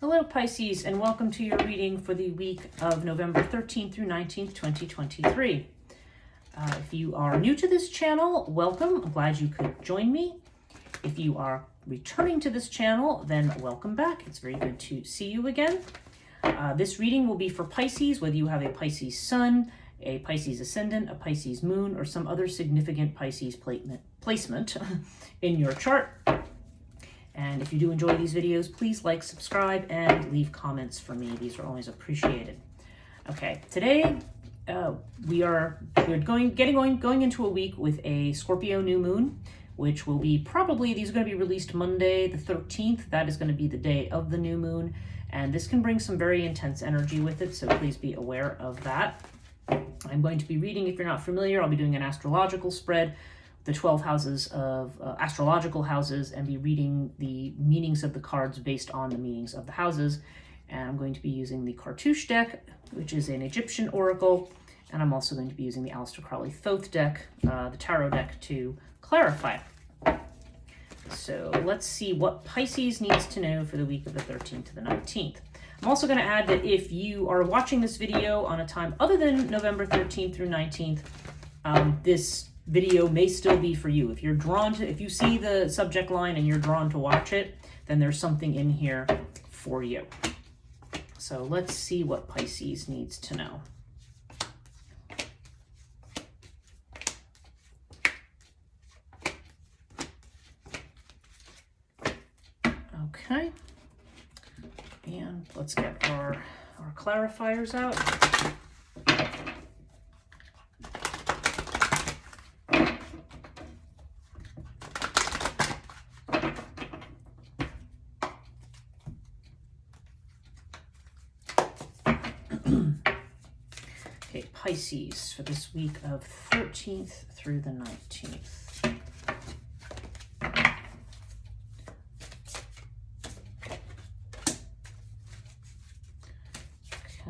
Hello Pisces, and welcome to your reading for the week of November 13th through 19th, 2023. If you are new to this channel, welcome. I'm glad you could join me. If you are returning to this channel, then welcome back. It's very good to see you again. This reading will be for Pisces, whether you have a Pisces sun, a Pisces ascendant, a Pisces moon, or some other significant Pisces placement in your chart. And if you do enjoy these videos, please like, subscribe, and leave comments for me. These are always appreciated. Okay, today we're going into a week with a Scorpio new moon, which will be these are going to be released Monday the 13th. That is going to be the day of the new moon, and this can bring some very intense energy with it, so please be aware of that. I'm going to be reading, if you're not familiar, I'll be doing an astrological spread, the 12 houses of astrological houses, and be reading the meanings of the cards based on the meanings of the houses. And I'm going to be using the Cartouche deck, which is an Egyptian oracle, and I'm also going to be using the Aleister Crowley Thoth deck, the tarot deck, to clarify. So let's see what Pisces needs to know for the week of the 13th to the 19th. I'm also going to add that if you are watching this video on a time other than November 13th through 19th, this video may still be for you. If you see the subject line and you're drawn to watch it, then there's something in here for you. So let's see what Pisces needs to know. Okay. And let's get our clarifiers out. Okay, Pisces for this week of 13th through the 19th.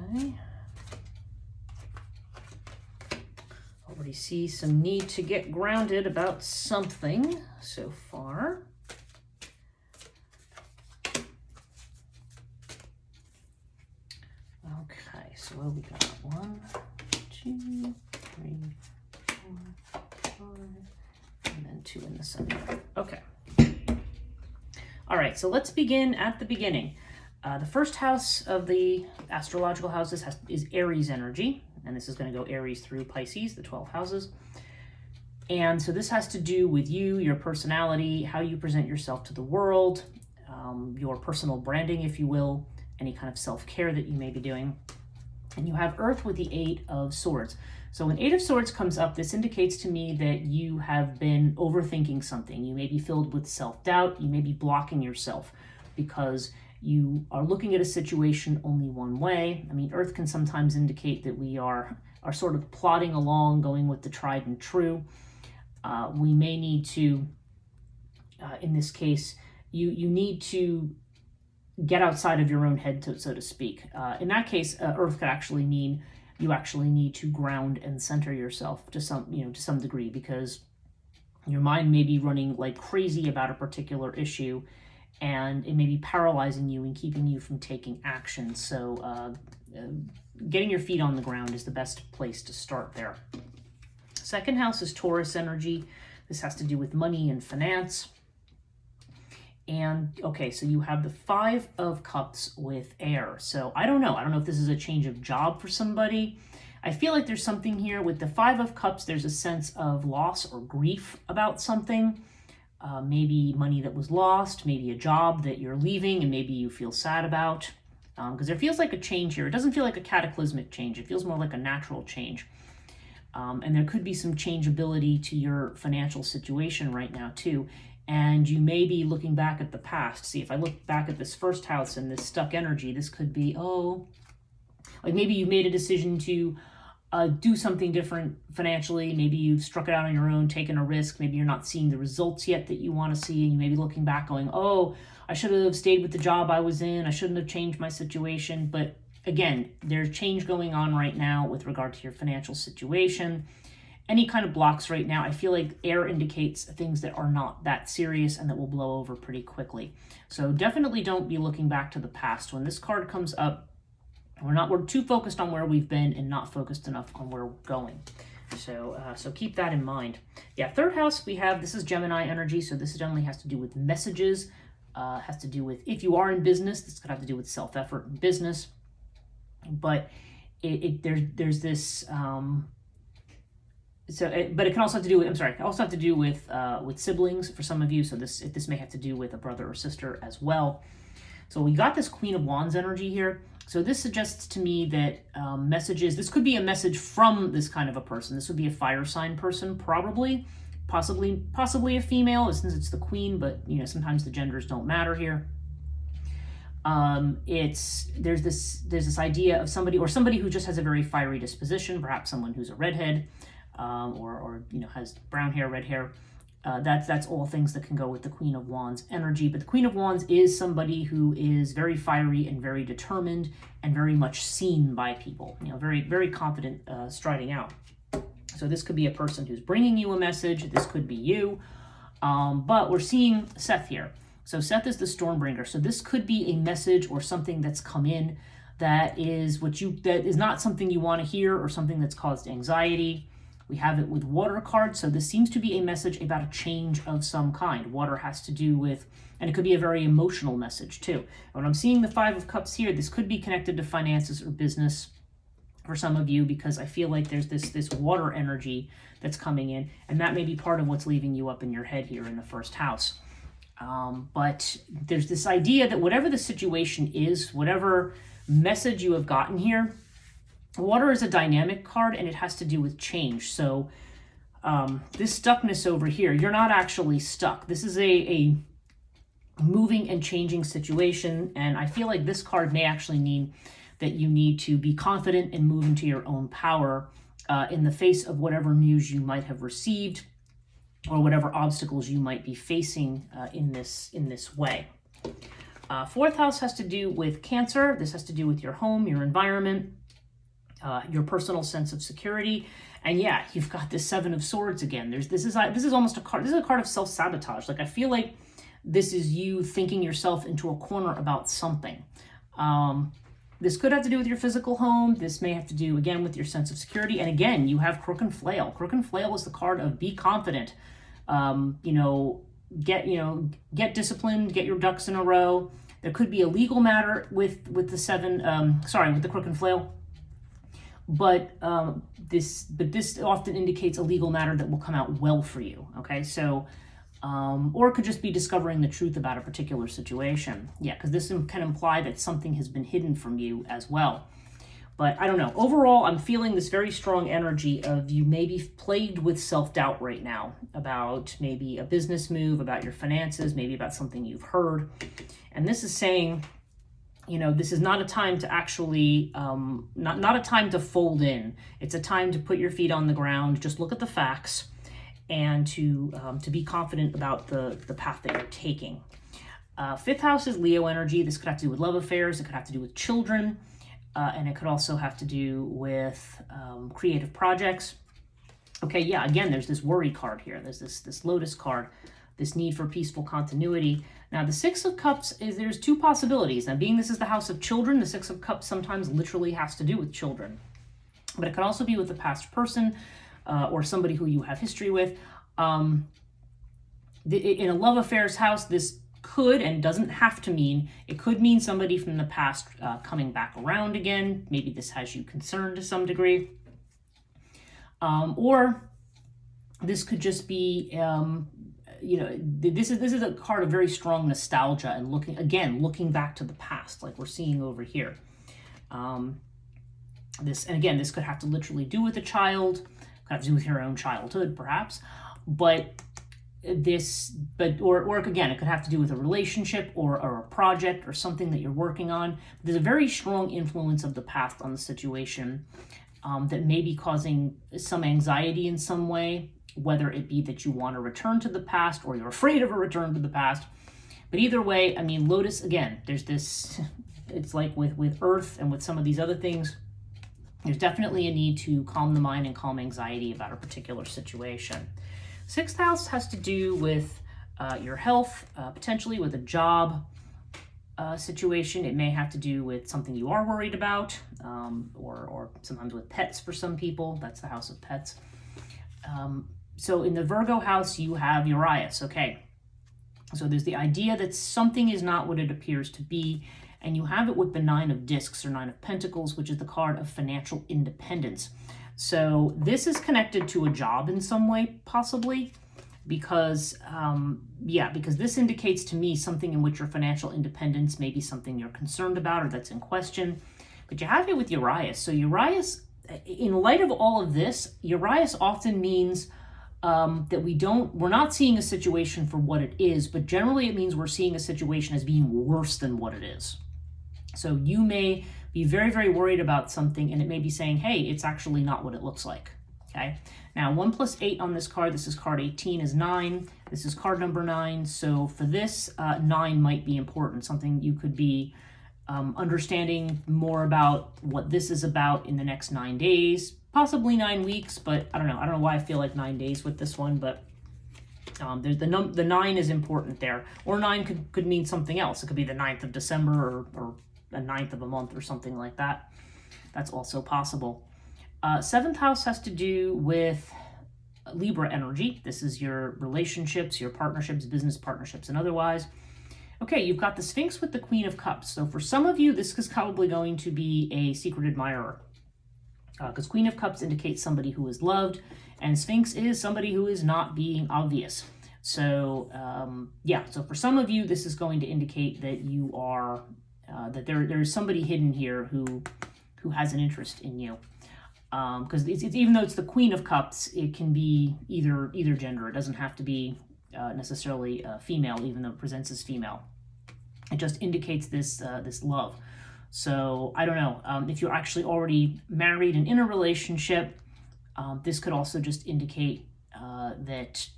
Okay. Already see some need to get grounded about something so far. Okay, so what we got? 1, 2, 3, 4, 5, and then 2 in the center. Okay. All right, so let's begin at the beginning. The first house of the astrological houses is Aries energy, and this is going to go Aries through Pisces, the 12 houses. And so this has to do with you, your personality, how you present yourself to the world, your personal branding, if you will, any kind of self-care that you may be doing. And you have Earth with the 8 of Swords. So when 8 of Swords comes up, this indicates to me that you have been overthinking something. You may be filled with self-doubt. You may be blocking yourself because you are looking at a situation only one way. I mean, Earth can sometimes indicate that we are sort of plodding along, going with the tried and true. We may need to, in this case, you need to get outside of your own head, so to speak. In that case, Earth could actually mean you actually need to ground and center yourself to some degree, because your mind may be running like crazy about a particular issue, and it may be paralyzing you and keeping you from taking action. So getting your feet on the ground is the best place to start there. Second house is Taurus energy. This has to do with money and finance. And okay, so you have the 5 of Cups with air. So I don't know if this is a change of job for somebody. I feel like there's something here with the 5 of Cups. There's a sense of loss or grief about something. Maybe money that was lost, maybe a job that you're leaving and maybe you feel sad about. Because there feels like a change here. It doesn't feel like a cataclysmic change. It feels more like a natural change. And there could be some changeability to your financial situation right now too. And you may be looking back at the past. See, if I look back at this first house and this stuck energy, this could be, like maybe you made a decision to do something different financially. Maybe you've struck it out on your own, taken a risk. Maybe you're not seeing the results yet that you want to see. And you may be looking back going, I should have stayed with the job I was in. I shouldn't have changed my situation. But again, there's change going on right now with regard to your financial situation. any kind of blocks right now. I feel like air indicates things that are not that serious and that will blow over pretty quickly. So definitely don't be looking back to the past. When this card comes up, we're too focused on where we've been and not focused enough on where we're going. So keep that in mind. Yeah, third house, this is Gemini energy. So this generally has to do with messages, has to do with, if you are in business, this could have to do with self-effort in business. But there's this, but it can also have to do with, it can also have to do with siblings for some of you. So this may have to do with a brother or sister as well. So we got this Queen of Wands energy here. So this suggests to me that messages, this could be a message from this kind of a person. This would be a fire sign person, probably, possibly a female, since it's the queen, but sometimes the genders don't matter here. There's this idea of somebody who just has a very fiery disposition, perhaps someone who's a redhead, or has brown hair, red hair. That's all things that can go with the Queen of Wands energy. But the Queen of Wands is somebody who is very fiery and very determined and very much seen by people. Very, very confident, striding out. So this could be a person who's bringing you a message. This could be you. But we're seeing Seth here. So Seth is the Stormbringer. So this could be a message or something that's come in that is not something you want to hear, or something that's caused anxiety. We have it with water card, so this seems to be a message about a change of some kind. Water has to do with, and it could be a very emotional message too. And when I'm seeing the Five of Cups here, this could be connected to finances or business for some of you, because I feel like there's this water energy that's coming in, and that may be part of what's leaving you up in your head here in the first house. But there's this idea that whatever the situation is, whatever message you have gotten here, water is a dynamic card, and it has to do with change. So this stuckness over here, you're not actually stuck. This is a moving and changing situation, and I feel like this card may actually mean that you need to be confident and move into your own power in the face of whatever news you might have received, or whatever obstacles you might be facing in this way. Fourth house has to do with Cancer. This has to do with your home, your environment, your personal sense of security. And yeah, you've got this Seven of Swords again. This is almost a card. This is a card of self-sabotage. Like, I feel like this is you thinking yourself into a corner about something. This could have to do with your physical home. This may have to do, again, with your sense of security. And again, you have Crook and Flail. Crook and Flail is the card of be confident. Get disciplined, get your ducks in a row. There could be a legal matter with the with the Crook and Flail. But this often indicates a legal matter that will come out well for you. Okay, so or it could just be discovering the truth about a particular situation. Yeah, because this can imply that something has been hidden from you as well. But I don't know. Overall, I'm feeling this very strong energy of you may be plagued with self-doubt right now about maybe a business move, about your finances, maybe about something you've heard. And this is saying, this is not a time to actually, not a time to fold in. It's a time to put your feet on the ground, just look at the facts, and to be confident about the path that you're taking. Fifth house is Leo energy. This could have to do with love affairs. It could have to do with children. And it could also have to do with creative projects. Okay, yeah, again, there's this worry card here. There's this Lotus card, this need for peaceful continuity. Now, the Six of Cups there's two possibilities. Now, being this is the house of children, the Six of Cups sometimes literally has to do with children. But it could also be with a past person or somebody who you have history with. In a love affairs house, this could and doesn't have to mean, it could mean somebody from the past coming back around again. Maybe this has you concerned to some degree. Or this could just be, this is a card of very strong nostalgia and looking back to the past, like we're seeing over here. This could have to literally do with a child, could have to do with your own childhood, perhaps. Or again, it could have to do with a relationship or a project or something that you're working on. There's a very strong influence of the past on the situation that may be causing some anxiety in some way, whether it be that you want to return to the past or you're afraid of a return to the past. But either way, I mean, Lotus, again, there's this, it's like with Earth and with some of these other things, There's definitely a need to calm the mind and calm anxiety about a particular situation. Sixth house has to do with your health, potentially with a job situation. It may have to do with something you are worried about, or sometimes with pets for some people. That's the house of pets. So in the Virgo house, you have Urias, okay? So there's the idea that something is not what it appears to be, and you have it with the Nine of Discs or Nine of Pentacles, which is the card of financial independence. So this is connected to a job in some way, possibly, because, because this indicates to me something in which your financial independence may be something you're concerned about or that's in question. But you have it with Urias. So Urias, in light of all of this, Urias often means that we're not seeing a situation for what it is, but generally it means we're seeing a situation as being worse than what it is. So you may be very, very worried about something, and it may be saying, hey, it's actually not what it looks like, okay? Now, 1 plus 8 on this card, this is card 18, is 9. This is card number 9. So for this, 9 might be important, something you could be understanding more about what this is about in the next 9 days, possibly 9 weeks, but I don't know. I don't know why I feel like 9 days with this one, but the 9 is important there. Or 9 could mean something else. It could be the 9th of December or the 9th of a month or something like that. That's also possible. 7th house has to do with Libra energy. This is your relationships, your partnerships, business partnerships, and otherwise. Okay, you've got the Sphinx with the Queen of Cups. So for some of you, this is probably going to be a secret admirer, because Queen of Cups indicates somebody who is loved, and Sphinx is somebody who is not being obvious. So so for some of you, this is going to indicate that you are that there's somebody hidden here who has an interest in you. Because it's even though it's the Queen of Cups, it can be either gender. It doesn't have to be necessarily female, even though it presents as female. It just indicates this love. So I don't know if you're actually already married and in a relationship. This could also just indicate that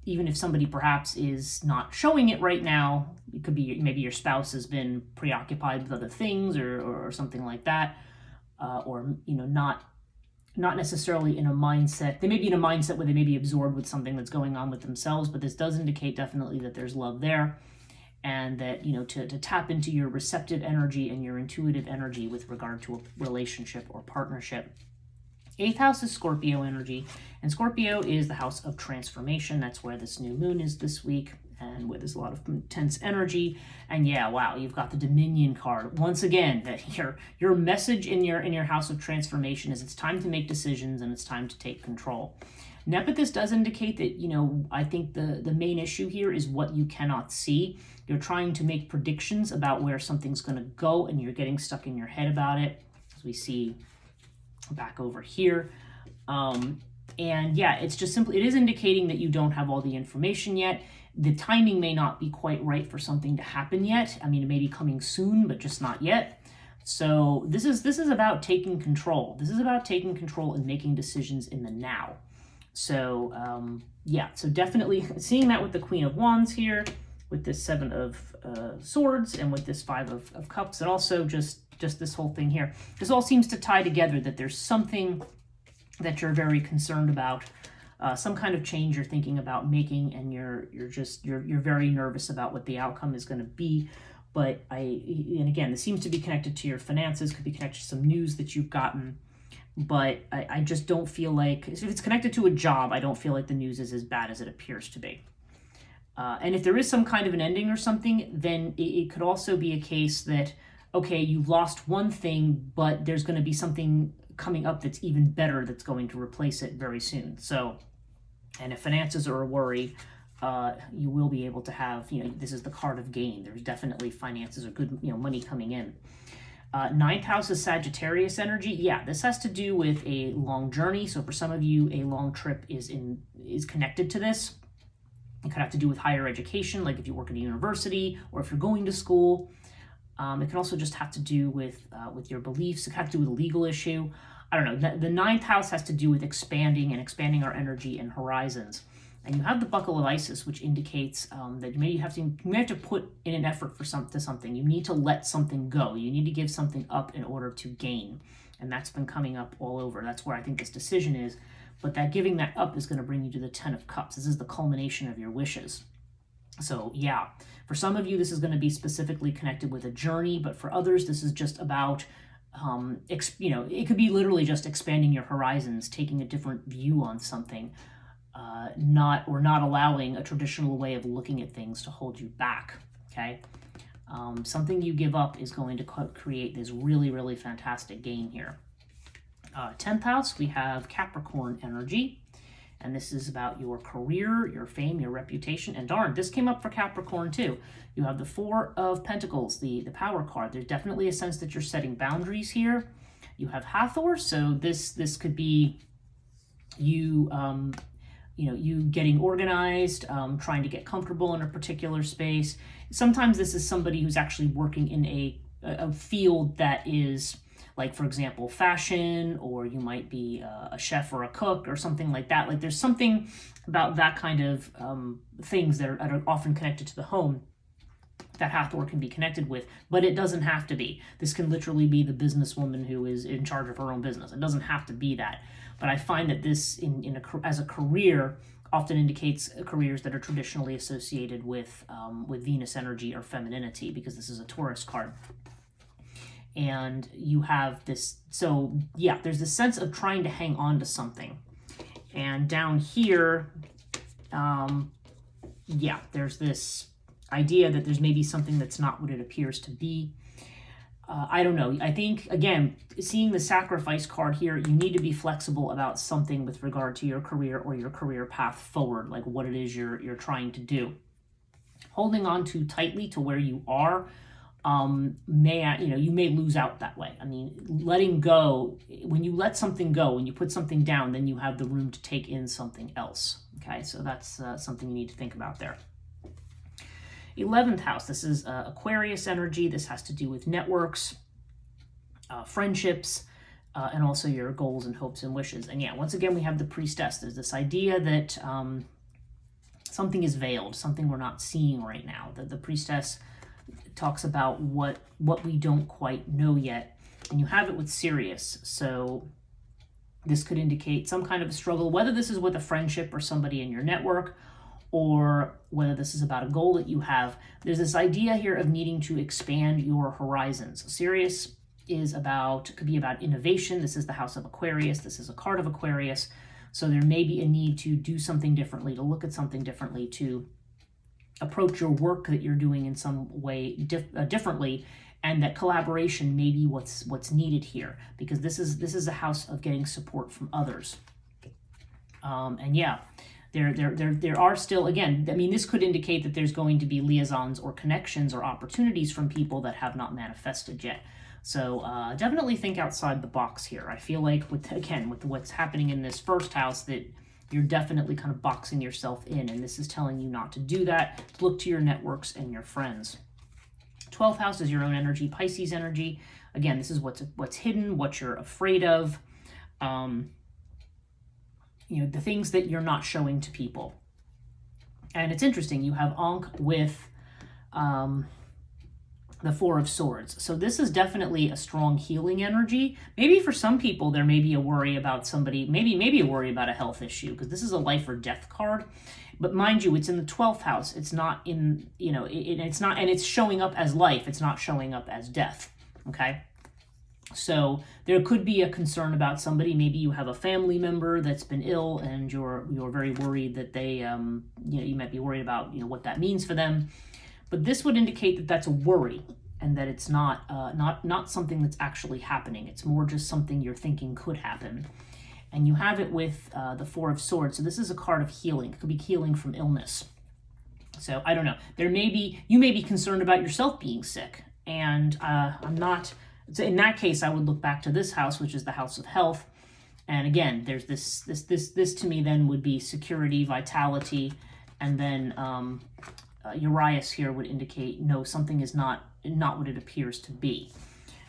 even if somebody perhaps is not showing it right now, it could be maybe your spouse has been preoccupied with other things or something like that, or not necessarily in a mindset. They may be in a mindset where they may be absorbed with something that's going on with themselves, but this does indicate definitely that there's love there, and that to tap into your receptive energy and your intuitive energy with regard to a relationship or partnership. 8th house is Scorpio energy, and Scorpio is the house of transformation. That's where this new moon is this week, and where there's a lot of intense energy. And yeah, wow, you've got the Dominion card once again. That your message in your house of transformation is it's time to make decisions and it's time to take control. Now, but this does indicate that I think the main issue here is what you cannot see. You're trying to make predictions about where something's going to go, and you're getting stuck in your head about it, as we see back over here. And yeah, it's just simply, it is indicating that you don't have all the information yet. The timing may not be quite right for something to happen yet. I mean, it may be coming soon, but just not yet. So this is about taking control. This is about taking control and making decisions in the now. So so definitely seeing that with the Queen of Wands here, with this 7 of Swords, and with this 5 of Cups, and also just this whole thing here. This all seems to tie together, that there's something that you're very concerned about, some kind of change you're thinking about making, and you're very nervous about what the outcome is going to be. But and again, this seems to be connected to your finances, could be connected to some news that you've gotten. But I just don't feel like, if it's connected to a job, I don't feel like the news is as bad as it appears to be. And if there is some kind of an ending or something, then it could also be a case that, okay, you've lost one thing, but there's going to be something coming up that's even better that's going to replace it very soon. So, and if finances are a worry, you will be able to have, this is the card of gain. There's definitely finances or good, money coming in. 9th house is Sagittarius energy. Yeah, this has to do with a long journey. So for some of you, a long trip is connected to this. It could have to do with higher education, like if you work at a university or if you're going to school. It can also just have to do with your beliefs. It can have to do with a legal issue. I don't know. The 9th house has to do with expanding our energy and horizons. And you have the Buckle of Isis, which indicates that you may have to put in an effort for something. You need to let something go. You need to give something up in order to gain. And that's been coming up all over. That's where I think this decision is. But that giving that up is going to bring you to the 10 of Cups. This is the culmination of your wishes. So yeah, for some of you, this is going to be specifically connected with a journey, but for others, this is just about, it could be literally just expanding your horizons, taking a different view on something, not allowing a traditional way of looking at things to hold you back. Okay, something you give up is going to create this really, really fantastic gain here. 10th house, we have Capricorn energy. And this is about your career, your fame, your reputation. And darn, this came up for Capricorn too. You have the 4 of Pentacles, the power card. There's definitely a sense that you're setting boundaries here. You have Hathor, so this could be you, you getting organized, trying to get comfortable in a particular space. Sometimes this is somebody who's actually working in a field that is, like, for example, fashion, or you might be a chef or a cook or something like that. Like, there's something about that kind of things that are often connected to the home that Hathor can be connected with, but it doesn't have to be. This can literally be the businesswoman who is in charge of her own business. It doesn't have to be that. But I find that this, as a career, often indicates careers that are traditionally associated with Venus energy or femininity, because this is a Taurus card. And you have this, so yeah, there's this sense of trying to hang on to something. And down here, yeah, there's this idea that there's maybe something that's not what it appears to be. I don't know. I think, again, seeing the sacrifice card here, you need to be flexible about something with regard to your career or your career path forward, like what it is you're trying to do. Holding on too tightly to where you are, you may lose out that way. I mean, letting go, when you let something go, when you put something down, then you have the room to take in something else. Okay, so that's something you need to think about there. 11th house, this is Aquarius energy. This has to do with networks, friendships, and also your goals and hopes and wishes. And yeah, once again, we have the Priestess. There's this idea that something is veiled, something we're not seeing right now. The Priestess talks about what we don't quite know yet, and you have it with Sirius. So this could indicate some kind of a struggle, whether this is with a friendship or somebody in your network, or whether this is about a goal that you have. There's this idea here of needing to expand your horizons. Sirius could be about innovation. This is the house of Aquarius. This is a card of Aquarius. So there may be a need to do something differently, to look at something differently, to approach your work that you're doing in some way differently, and that collaboration may be what's needed here, because this is a house of getting support from others. And yeah, there are still, again, I mean, this could indicate that there's going to be liaisons or connections or opportunities from people that have not manifested yet. So definitely think outside the box here. I feel like with what's happening in this first house, that you're definitely kind of boxing yourself in, and this is telling you not to do that. Look to your networks and your friends. 12th house is your own energy, Pisces energy. Again, this is what's hidden, what you're afraid of, the things that you're not showing to people. And it's interesting, you have Ankh with the 4 of Swords. So this is definitely a strong healing energy. Maybe for some people, there may be a worry about somebody, maybe a worry about a health issue, because this is a life or death card. But mind you, it's in the 12th house. It's not in, it's not, and it's showing up as life. It's not showing up as death. Okay. So there could be a concern about somebody. Maybe you have a family member that's been ill, and you're very worried that they, you might be worried about, what that means for them. But this would indicate that that's a worry, and that it's not something that's actually happening. It's more just something you're thinking could happen. And you have it with the 4 of Swords. So this is a card of healing. It could be healing from illness. So I don't know. You may be concerned about yourself being sick, and I'm not. So in that case, I would look back to this house, which is the house of health. And again, there's this to me then would be security, vitality, and then Urias here would indicate, no, something is not what it appears to be.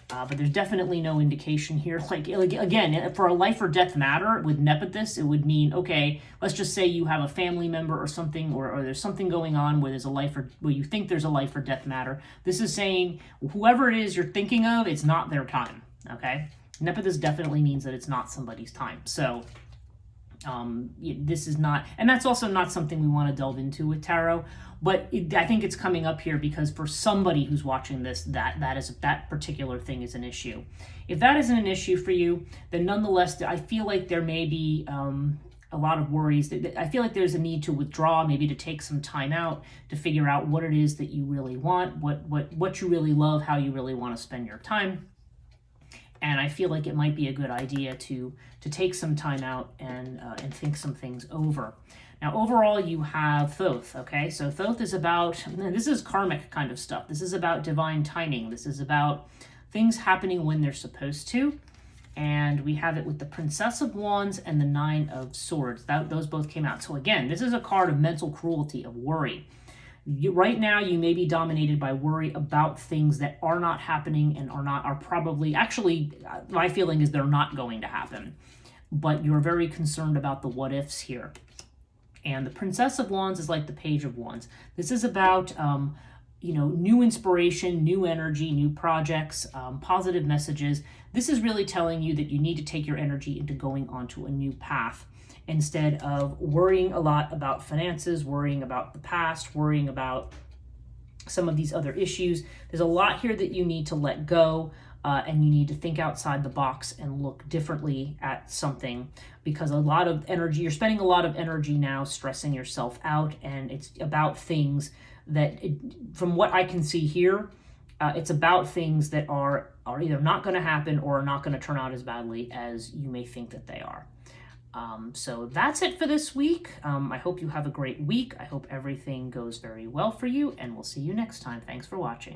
But there's definitely no indication here. Like again, for a life or death matter with Nepenthes, it would mean, okay, let's just say you have a family member or something, or there's something going on where where you think there's a life or death matter. This is saying whoever it is you're thinking of, it's not their time. Okay, Nepenthes definitely means that it's not somebody's time. So this is not, and that's also not something we want to delve into with tarot, but I think it's coming up here because for somebody who's watching this, that particular thing is an issue. If that isn't an issue for you, then nonetheless, I feel like there may be a lot of worries. I feel like there's a need to withdraw, maybe to take some time out to figure out what it is that you really want, what you really love, how you really want to spend your time. And I feel like it might be a good idea to take some time out and think some things over. Now, overall, you have Thoth, okay? So Thoth is about, this is karmic kind of stuff. This is about divine timing. This is about things happening when they're supposed to. And we have it with the Princess of Wands and the Nine of Swords. Those both came out. So again, this is a card of mental cruelty, of worry. Right now, you may be dominated by worry about things that are not happening and are probably, actually, my feeling is they're not going to happen. But you're very concerned about the what ifs here. And the Princess of Wands is like the Page of Wands. This is about, new inspiration, new energy, new projects, positive messages. This is really telling you that you need to take your energy into going onto a new path, instead of worrying a lot about finances, worrying about the past, worrying about some of these other issues. There's a lot here that you need to let go, and you need to think outside the box and look differently at something, because a lot of energy, you're spending a lot of energy now stressing yourself out, and it's about things that, from what I can see here, it's about things that are either not going to happen or are not going to turn out as badly as you may think that they are. So that's it for this week. I hope you have a great week. I hope everything goes very well for you, and we'll see you next time. Thanks for watching.